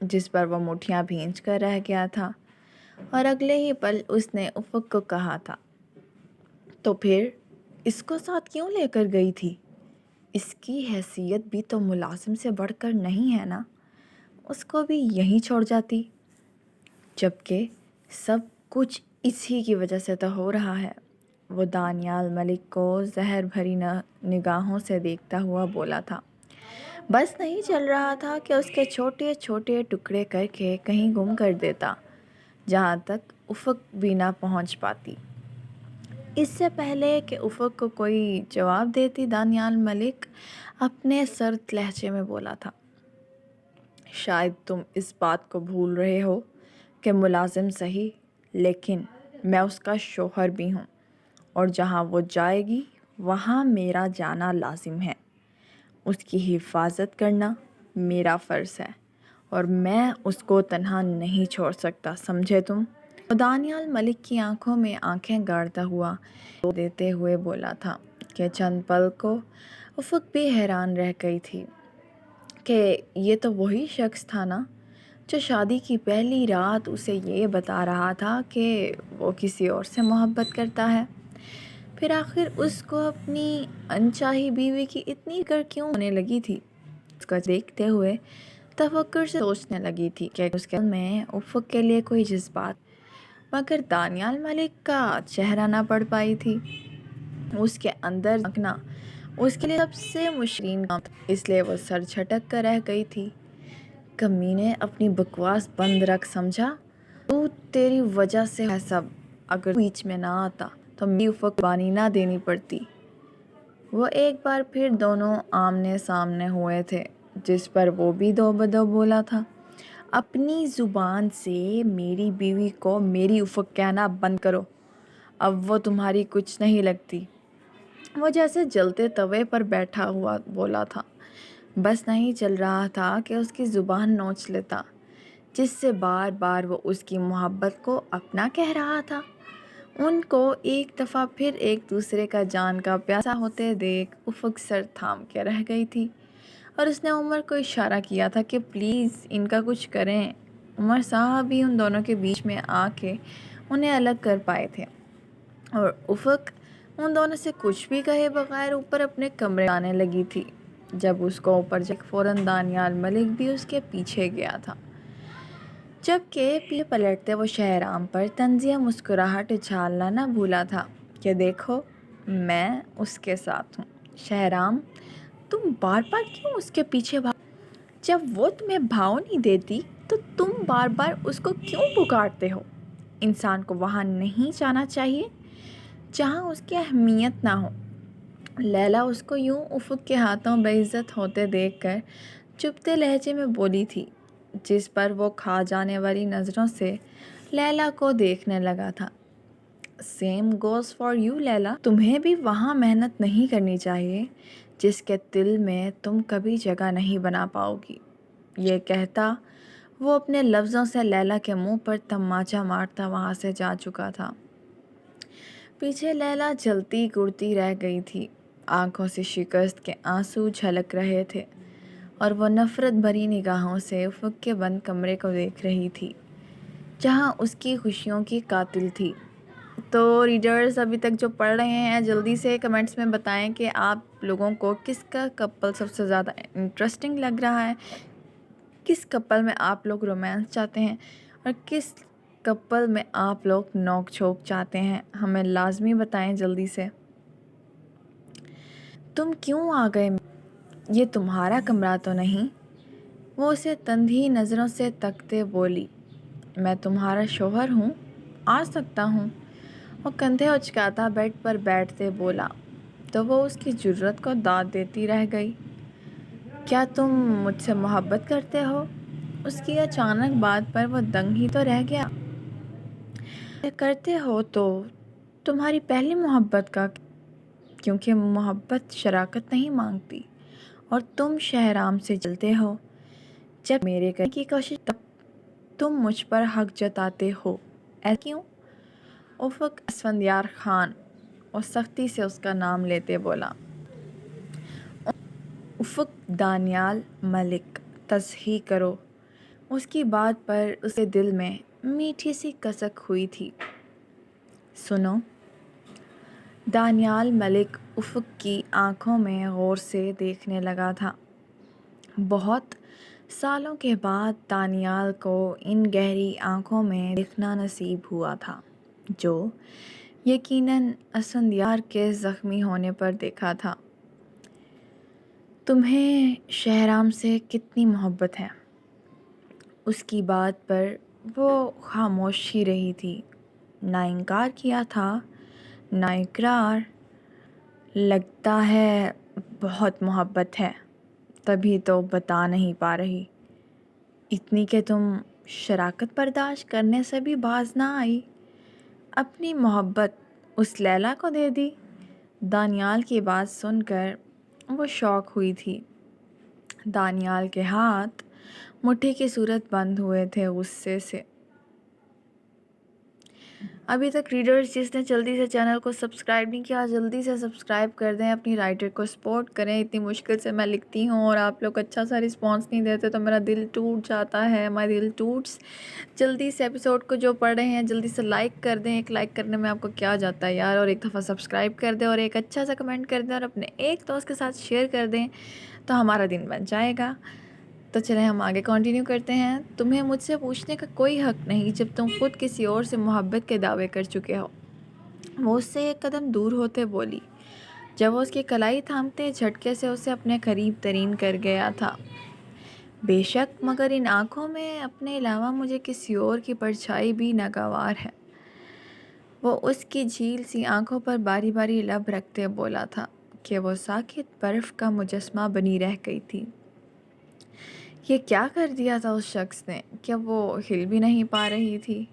جس پر وہ مٹھیاں بھینچ کر رہ گیا تھا، اور اگلے ہی پل اس نے افق کو کہا تھا، تو پھر اس کو ساتھ کیوں لے کر گئی تھی؟ اس کی حیثیت بھی تو ملازم سے بڑھ کر نہیں ہے نا، اس کو بھی یہیں چھوڑ جاتی۔ جبکہ سب کچھ اسی کی وجہ سے تو ہو رہا ہے۔ وہ دانیال ملک کو زہر بھری نگاہوں سے دیکھتا ہوا بولا تھا۔ بس نہیں چل رہا تھا کہ اس کے چھوٹے چھوٹے ٹکڑے کر کے کہیں گم کر دیتا، جہاں تک افق بھی نہ پہنچ پاتی۔ اس سے پہلے کہ افق کو کوئی جواب دیتی، دانیال ملک اپنے سرد لہجے میں بولا تھا، شاید تم اس بات کو بھول رہے ہو کہ ملازم صحیح، لیکن میں اس کا شوہر بھی ہوں، اور جہاں وہ جائے گی وہاں میرا جانا لازم ہے۔ اس کی حفاظت کرنا میرا فرض ہے، اور میں اس کو تنہا نہیں چھوڑ سکتا، سمجھے تم؟ وہ دانیال ملک کی آنکھوں میں آنکھیں گاڑتا ہوا دیتے ہوئے بولا تھا کہ چند پل کو افق بھی حیران رہ گئی تھی کہ یہ تو وہی شخص تھا نا جو شادی کی پہلی رات اسے یہ بتا رہا تھا کہ وہ کسی اور سے محبت کرتا ہے۔ پھر آخر اس کو اپنی انچاہی بیوی کی اتنی فکر کیوں ہونے لگی تھی؟ اس کو دیکھتے ہوئے تفکر سے سوچنے لگی تھی کہ اس کے دل میں افق کے لیے کوئی جذبات، مگر دانیال ملک کا چہرہ نہ پڑھ پائی تھی۔ اس کے اندر جھانکنا اس کے لیے سب سے مشکل کام تھا، اس لیے وہ سر جھٹک کر رہ گئی تھی۔ کمینے، اپنی بکواس بند رکھ، سمجھا؟ تیری وجہ سے ہے سب، اگر بیچ میں نہ آتا تو میری افق قربانی نہ دینی پڑتی۔ وہ ایک بار پھر دونوں آمنے سامنے ہوئے تھے، جس پر وہ بھی دو بدو بولا تھا، اپنی زبان سے میری بیوی کو میری افق کہنا بند کرو، اب وہ تمہاری کچھ نہیں لگتی۔ وہ جیسے جلتے توے پر بیٹھا ہوا بولا تھا، بس نہیں چل رہا تھا کہ اس کی زبان نوچ لیتا، جس سے بار بار وہ اس کی محبت کو اپنا کہہ رہا تھا۔ ان کو ایک دفعہ پھر ایک دوسرے کا جان کا پیاسا ہوتے دیکھ افق سر تھام کے رہ گئی تھی، اور اس نے عمر کو اشارہ کیا تھا کہ پلیز ان کا کچھ کریں۔ عمر صاحب بھی ان دونوں کے بیچ میں آ کے انہیں الگ کر پائے تھے، اور افق ان دونوں سے کچھ بھی کہے بغیر اوپر اپنے کمرے آنے لگی تھی۔ جب اس کو اوپر فوراً دانیال ملک بھی اس کے پیچھے گیا تھا، جبکہ پیچھے پلٹتے وہ شہرام پر طنزیہ مسکراہٹ اچھالنا نہ بھولا تھا کہ دیکھو میں اس کے ساتھ ہوں۔ شہرام، تم بار بار کیوں اس کے پیچھے جب وہ تمہیں بھاؤ نہیں دیتی تو تم بار بار اس کو کیوں پکارتے ہو؟ انسان کو وہاں نہیں جانا چاہیے جہاں اس کی اہمیت نہ ہو۔ لیلا اس کو یوں افق کے ہاتھوں بے عزت ہوتے دیکھ کر چپتے لہجے میں بولی تھی، جس پر وہ کھا جانے والی نظروں سے لیلا کو دیکھنے لگا تھا۔ سیم گوز فار یو لیلا، تمہیں بھی وہاں محنت نہیں کرنی چاہیے جس کے دل میں تم کبھی جگہ نہیں بنا پاؤ گی۔ یہ کہتا وہ اپنے لفظوں سے لیلا کے منہ پر تماچا مارتا وہاں سے جا چکا تھا۔ پیچھے لیلا جلتی گڑتی رہ گئی تھی، آنکھوں سے شکست کے آنسو جھلک رہے تھے، اور وہ نفرت بھری نگاہوں سے افق کے بند کمرے کو دیکھ رہی تھی، جہاں اس کی خوشیوں کی قاتل تھی۔ تو ریڈرز ابھی تک جو پڑھ رہے ہیں جلدی سے کمنٹس میں بتائیں کہ آپ لوگوں کو کس کا کپل سب سے زیادہ انٹرسٹنگ لگ رہا ہے، کس کپل میں آپ لوگ رومانس چاہتے ہیں، اور کس کپل میں آپ لوگ نوک جھوک چاہتے ہیں، ہمیں لازمی بتائیں جلدی سے۔ تم کیوں آ گئے؟ یہ تمہارا کمرہ تو نہیں؟ وہ اسے تندھی نظروں سے تکتے بولی، میں تمہارا شوہر ہوں، آ سکتا ہوں۔ وہ کندھے اچکاتا بیڈ پر بیٹھتے بولا، تو وہ اس کی جرأت کو داد دیتی رہ گئی، کیا تم مجھ سے محبت کرتے ہو؟ اس کی اچانک بات پر وہ دنگ ہی تو رہ گیا۔ کرتے ہو تو تمہاری پہلی محبت کا، کیونکہ محبت شراکت نہیں مانگتی، اور تم شہرام سے جلتے ہو، جب میرے کرنے کی کوشش تب تم مجھ پر حق جتاتے ہو، ایسا کیوں؟ افق اسفندیار خان، اور سختی سے اس کا نام لیتے بولا۔ افق دانیال ملک، تصحیح کرو، اس کی بات پر اس کے دل میں میٹھی سی کسک ہوئی تھی۔ سنو، دانیال ملک افق کی آنکھوں میں غور سے دیکھنے لگا تھا۔ بہت سالوں کے بعد دانیال کو ان گہری آنکھوں میں دیکھنا نصیب ہوا تھا جو یقیناً اسفندیار کے زخمی ہونے پر دیکھا تھا۔ تمہیں شہرام سے کتنی محبت ہے؟ اس کی بات پر وہ خاموش ہی رہی تھی۔ نہ انکار کیا تھا نہ اقرار۔ لگتا ہے بہت محبت ہے، تبھی تو بتا نہیں پا رہی۔ اتنی کہ تم شراکت برداشت کرنے سے بھی باز نہ آئی، اپنی محبت اس لیلا کو دے دی۔ دانیال کی بات سن کر وہ شوق ہوئی تھی۔ دانیال کے ہاتھ مٹھی کی صورت بند ہوئے تھے غصے سے۔ ابھی تک ریڈرز جس نے جلدی سے چینل کو سبسکرائب نہیں کیا، جلدی سے سبسکرائب کر دیں، اپنی رائٹر کو سپورٹ کریں۔ اتنی مشکل سے میں لکھتی ہوں اور آپ لوگ اچھا سا رسپانس نہیں دیتے تو میرا دل ٹوٹ جاتا ہے، ہمارا دل ٹوٹس۔ جلدی سے ایپیسوڈ کو جو پڑھ رہے ہیں جلدی سے لائک کر دیں۔ ایک لائک کرنے میں آپ کو کیا جاتا ہے یار، اور ایک دفعہ سبسکرائب کر دیں اور ایک اچھا سا کمنٹ کر دیں اور اپنے ایک دوست کے ساتھ شیئر کر دیں تو ہمارا دن بن جائے گا۔ تو چلیں ہم آگے کنٹینیو کرتے ہیں۔ تمہیں مجھ سے پوچھنے کا کوئی حق نہیں جب تم خود کسی اور سے محبت کے دعوے کر چکے ہو۔ وہ اس سے ایک قدم دور ہوتے بولی، جب وہ اس کی کلائی تھامتے جھٹکے سے اسے اپنے قریب ترین کر گیا تھا۔ بے شک، مگر ان آنکھوں میں اپنے علاوہ مجھے کسی اور کی پرچھائی بھی ناگوار ہے۔ وہ اس کی جھیل سی آنکھوں پر باری باری لب رکھتے بولا تھا کہ وہ ساکت برف کا مجسمہ بنی رہ گئی تھی۔ یہ کیا کر دیا تھا اس شخص نے کہ وہ ہل بھی نہیں پا رہی تھی؟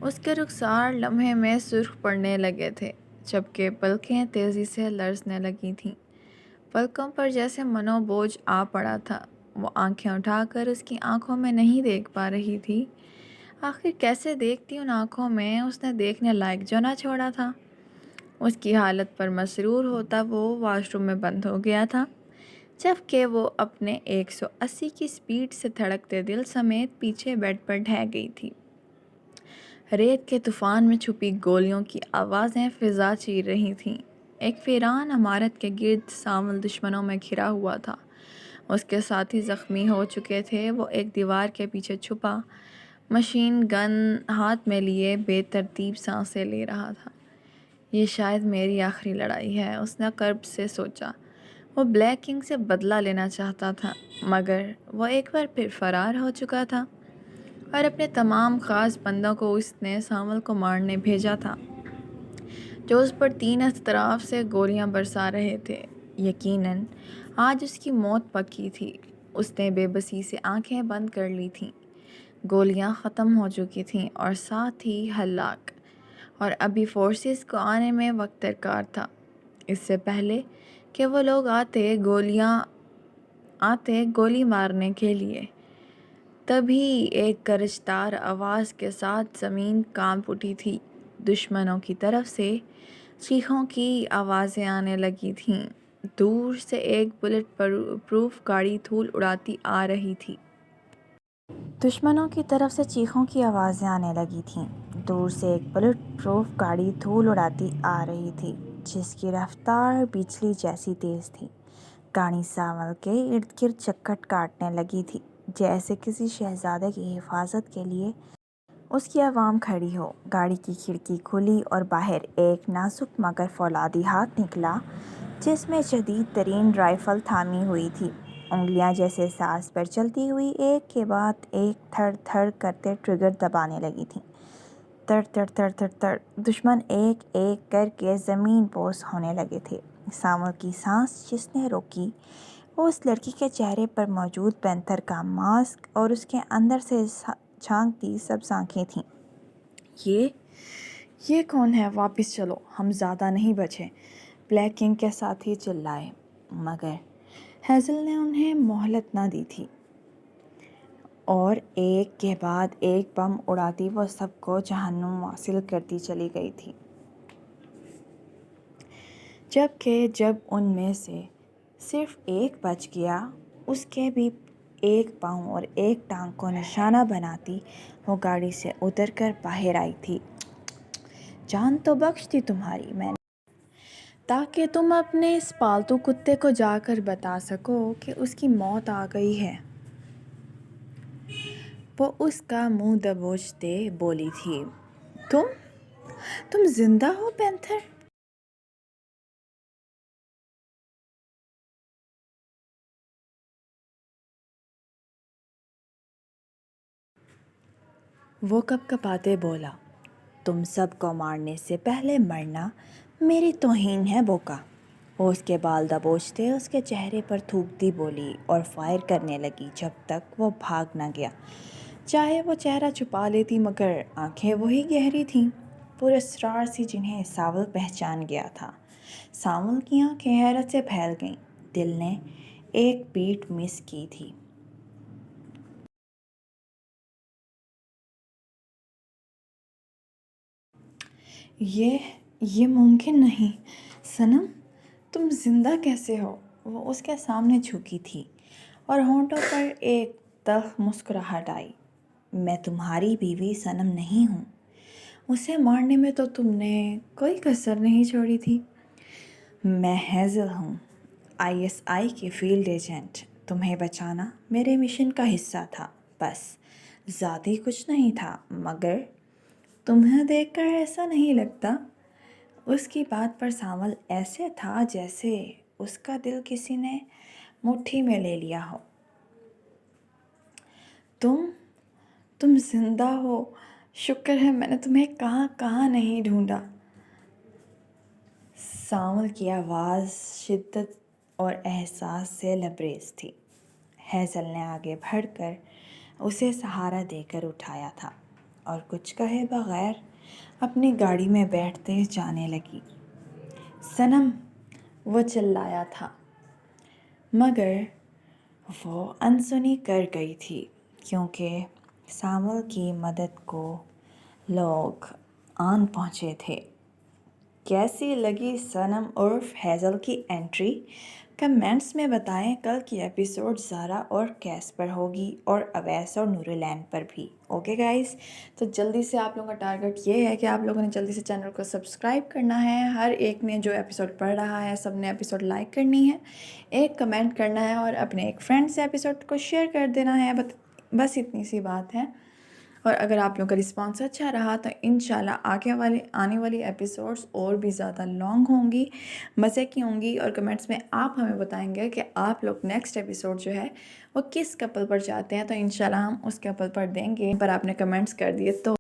اس کے رخسار لمحے میں سرخ پڑنے لگے تھے، جبکہ پلکیں تیزی سے لرزنے لگی تھیں۔ پلکوں پر جیسے منو بوجھ آ پڑا تھا۔ وہ آنکھیں اٹھا کر اس کی آنکھوں میں نہیں دیکھ پا رہی تھی۔ آخر کیسے دیکھتی ان آنکھوں میں، اس نے دیکھنے لائق جو نہ چھوڑا تھا۔ اس کی حالت پر مسرور ہوتا وہ واش روم میں بند ہو گیا تھا، جبکہ وہ اپنے 180 کی سپیڈ سے دھڑکتے دل سمیت پیچھے بیڈ پر ڈھہ گئی تھی۔ ریت کے طوفان میں چھپی گولیوں کی آوازیں فضا چیر رہی تھیں۔ ایک ویران عمارت کے گرد سانول دشمنوں میں گھرا ہوا تھا۔ اس کے ساتھی زخمی ہو چکے تھے۔ وہ ایک دیوار کے پیچھے چھپا، مشین گن ہاتھ میں لیے بے ترتیب سانسیں لے رہا تھا۔ یہ شاید میری آخری لڑائی ہے، اس نے کرب سے سوچا۔ وہ بلیک کنگ سے بدلہ لینا چاہتا تھا، مگر وہ ایک بار پھر فرار ہو چکا تھا اور اپنے تمام خاص بندوں کو اس نے سانول کو مارنے بھیجا تھا، جو اس پر 3 اطراف سے گولیاں برسا رہے تھے۔ یقیناً آج اس کی موت پکی تھی۔ اس نے بے بسی سے آنکھیں بند کر لی تھیں۔ گولیاں ختم ہو چکی تھیں اور ساتھ ہی ہلاک، اور ابھی فورسز کو آنے میں وقت درکار تھا۔ اس سے پہلے کہ وہ لوگ آتے گولی مارنے کے لیے، تبھی ایک گرجدار آواز کے ساتھ زمین کانپ اٹھی تھی۔ دشمنوں کی طرف سے چیخوں کی آوازیں آنے لگی تھیں۔ دور سے ایک بلٹ پروف گاڑی دھول اڑاتی آ رہی تھی۔ دشمنوں کی طرف سے چیخوں کی آوازیں آنے لگی تھیں۔ دور سے ایک بلٹ پروف گاڑی دھول اڑاتی آ رہی تھی، جس کی رفتار بجلی جیسی تیز تھی۔ گاڑی سانول کے ارد گرد چکر کاٹنے لگی تھی، جیسے کسی شہزادے کی حفاظت کے لیے اس کی عوام کھڑی ہو۔ گاڑی کی کھڑکی کھلی اور باہر ایک نازک مگر فولادی ہاتھ نکلا، جس میں جدید ترین رائفل تھامی ہوئی تھی۔ انگلیاں جیسے ساز پر چلتی ہوئی ایک کے بعد ایک تھڑ تھڑ کرتے ٹریگر دبانے لگی تھیں۔ تڑ تڑ تڑ تڑ تڑ، دشمن ایک ایک کر کے زمین بوس ہونے لگے تھے۔ سانول کی سانس جس نے روکی، وہ اس لڑکی کے چہرے پر موجود پینتھر کا ماسک اور اس کے اندر سے جھانکتی سبز آنکھیں تھیں۔ یہ کون ہے؟ واپس چلو، ہم زیادہ نہیں بچے، بلیک کنگ کے ساتھی چلائے، مگر ہیزل نے انہیں مہلت نہ دی تھی، اور ایک کے بعد ایک بم اڑاتی وہ سب کو جہنم واصل کرتی چلی گئی تھی۔ جب ان میں سے صرف ایک بچ گیا، اس کے بھی ایک پاؤں اور ایک ٹانگ کو نشانہ بناتی وہ گاڑی سے اتر کر باہر آئی تھی۔ جان تو بخش دی تمہاری میں نے، تاکہ تم اپنے اس پالتو کتے کو جا کر بتا سکو کہ اس کی موت آ گئی ہے۔ وہ اس کا منہ دبوچتے بولی تھی، تم زندہ ہو پینتھر؟ وہ کپ کپاتے بولا، تم سب کو مارنے سے پہلے مرنا میری توہین ہے بوکا۔ وہ اس کے بال دبوچتے اس کے چہرے پر تھوکتی بولی اور فائر کرنے لگی جب تک وہ بھاگ نہ گیا۔ چاہے وہ چہرہ چھپا لیتی مگر آنکھیں وہی گہری تھیں، پر اسرار سی جنہیں ساول پہچان گیا تھا۔ ساول کی آنکھیں حیرت سے پھیل گئیں، دل نے ایک بیٹ مس کی تھی۔ یہ ممکن نہیں، صنم تم زندہ کیسے ہو؟ وہ اس کے سامنے جھکی تھی اور ہونٹوں پر ایک تلخ مسکراہٹ آئی۔ میں تمہاری بیوی صنم نہیں ہوں، اسے مارنے میں تو تم نے کوئی کسر نہیں چھوڑی تھی۔ میں ہیزل ہوں، ISI کی فیلڈ ایجنٹ، تمہیں بچانا میرے مشن کا حصہ تھا، بس ذاتی کچھ نہیں تھا۔ مگر تمہیں دیکھ کر ایسا نہیں لگتا؟ اس کی بات پر ساول ایسے تھا جیسے اس کا دل کسی نے مٹھی میں لے لیا ہو۔ تم زندہ ہو، شکر ہے میں نے تمہیں کہاں نہیں ڈھونڈا۔ ساول کی آواز شدت اور احساس سے لبریز تھی۔ ہیزل نے آگے بڑھ کر اسے سہارا دے کر اٹھایا تھا اور کچھ کہے بغیر اپنی گاڑی میں بیٹھتے جانے لگی۔ صنم، وہ چلایا تھا، مگر وہ انسنی کر گئی تھی کیونکہ ساول کی مدد کو لوگ آن پہنچے تھے۔ کیسی لگی صنم عرف ہیزل کی انٹری؟ کمنٹس میں بتائیں۔ کل کی ایپیسوڈ زارا اور کیس پر ہوگی اور اویس اور نورالین پر بھی۔ اوکے گائز، تو جلدی سے آپ لوگوں کا ٹارگٹ یہ ہے کہ آپ لوگوں نے جلدی سے چینل کو سبسکرائب کرنا ہے۔ ہر ایک نے جو ایپیسوڈ پڑھ رہا ہے سب نے ایپیسوڈ لائک کرنی ہے، ایک کمنٹ کرنا ہے اور اپنے ایک فرینڈ سے ایپیسوڈ کو شیئر کر دینا ہے۔ بس اتنی سی بات ہے۔ اور اگر آپ لوگوں کا رسپانس اچھا رہا تو انشاءاللہ آنے والی ایپیسوڈز اور بھی زیادہ لانگ ہوں گی، مزے کی ہوں گی، اور کمنٹس میں آپ ہمیں بتائیں گے کہ آپ لوگ نیکسٹ ایپیسوڈ جو ہے وہ کس کپل پر چاہتے ہیں، تو انشاءاللہ ہم اس کپل پر دیں گے۔ پر آپ نے کمنٹس کر دیے تو